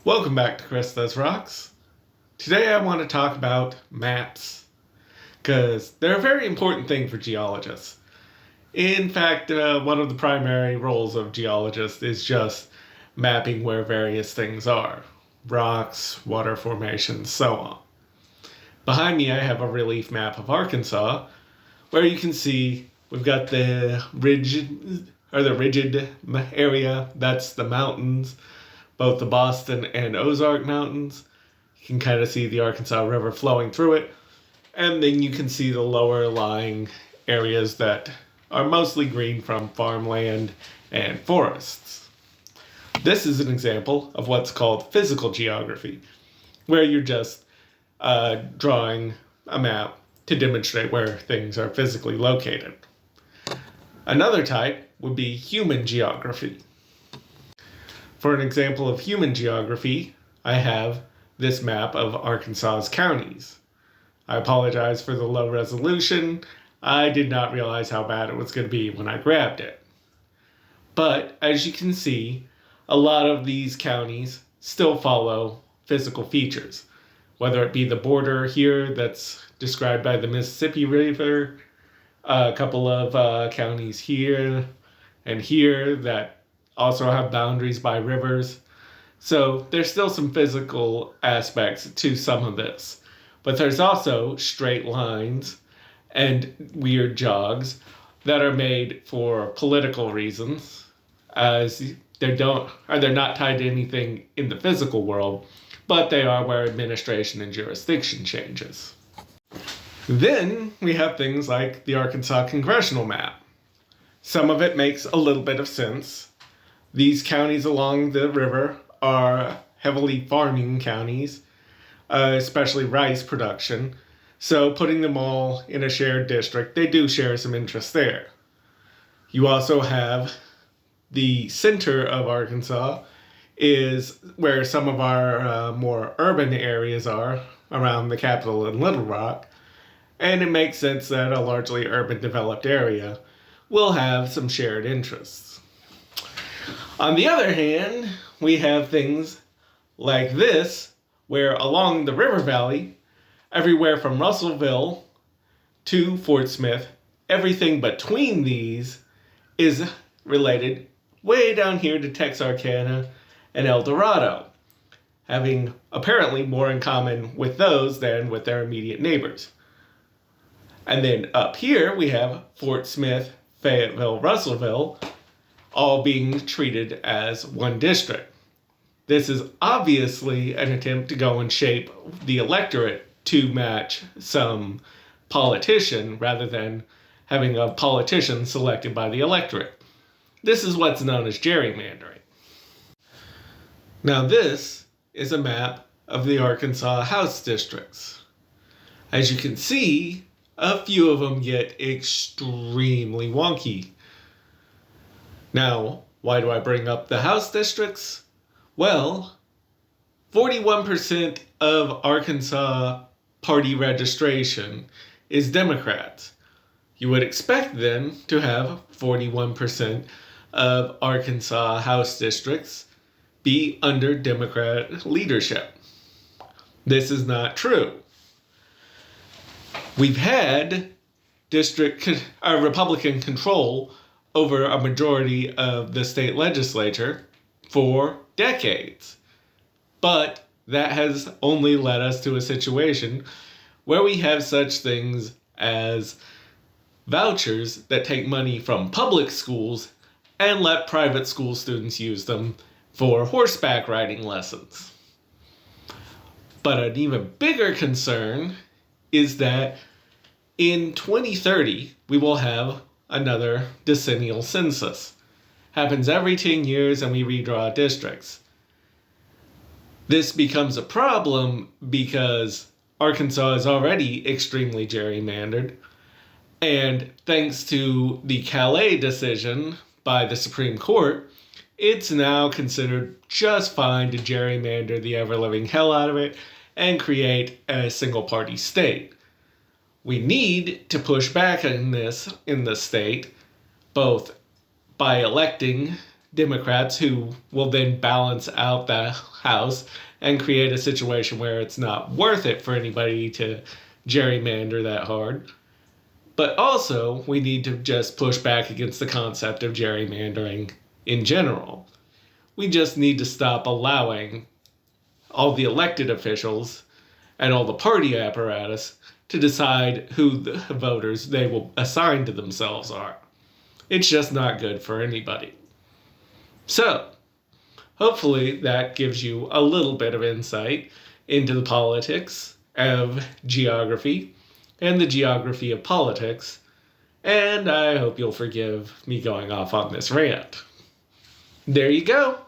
Welcome back to Chris Does Rocks. Today I want to talk about maps, because they're a very important thing for geologists. In fact, one of the primary roles of geologists is just mapping where various things are. Rocks, water formations, so on. Behind me I have a relief map of Arkansas, where you can see we've got the rigid area, that's the mountains, both the Boston and Ozark Mountains. You can kind of see the Arkansas River flowing through it. And then you can see the lower lying areas that are mostly green from farmland and forests. This is an example of what's called physical geography, where you're just drawing a map to demonstrate where things are physically located. Another type would be human geography. For an example of human geography, I have this map of Arkansas's counties. I apologize for the low resolution. I did not realize how bad it was going to be when I grabbed it. But as you can see, a lot of these counties still follow physical features, whether it be the border here that's described by the Mississippi River, a couple of counties here and here that also have boundaries by rivers. So there's still some physical aspects to some of this. But there's also straight lines and weird jogs that are made for political reasons, as they're not tied to anything in the physical world, but they are where administration and jurisdiction changes. Then we have things like the Arkansas congressional map. Some of it makes a little bit of sense. These counties along the river are heavily farming counties, especially rice production. So putting them all in a shared district, they do share some interest there. You also have the center of Arkansas is where some of our more urban areas are, around the capital in Little Rock. And it makes sense that a largely urban developed area will have some shared interests. On the other hand, we have things like this, where along the river valley, everywhere from Russellville to Fort Smith, everything between these is related way down here to Texarkana and El Dorado, having apparently more in common with those than with their immediate neighbors. And then up here we have Fort Smith, Fayetteville, Russellville, all being treated as one district. This is obviously an attempt to go and shape the electorate to match some politician rather than having a politician selected by the electorate. This is what's known as gerrymandering. Now this is a map of the Arkansas House districts. As you can see, a few of them get extremely wonky. Now, why do I bring up the House districts? Well, 41% of Arkansas party registration is Democrats. You would expect then to have 41% of Arkansas House districts be under Democrat leadership. This is not true. We've had Republican control over a majority of the state legislature for decades. But that has only led us to a situation where we have such things as vouchers that take money from public schools and let private school students use them for horseback riding lessons. But an even bigger concern is that in 2030, we will have another decennial census. Happens every 10 years and we redraw districts. This becomes a problem because Arkansas is already extremely gerrymandered, and thanks to the Calais decision by the Supreme Court, it's now considered just fine to gerrymander the ever-living hell out of it and create a single-party state. We need to push back on this in the state, both by electing Democrats who will then balance out the House and create a situation where it's not worth it for anybody to gerrymander that hard. But also, we need to just push back against the concept of gerrymandering in general. We just need to stop allowing all the elected officials and all the party apparatus to decide who the voters they will assign to themselves are. It's just not good for anybody. So, hopefully that gives you a little bit of insight into the politics of geography and the geography of politics, and I hope you'll forgive me going off on this rant. There you go.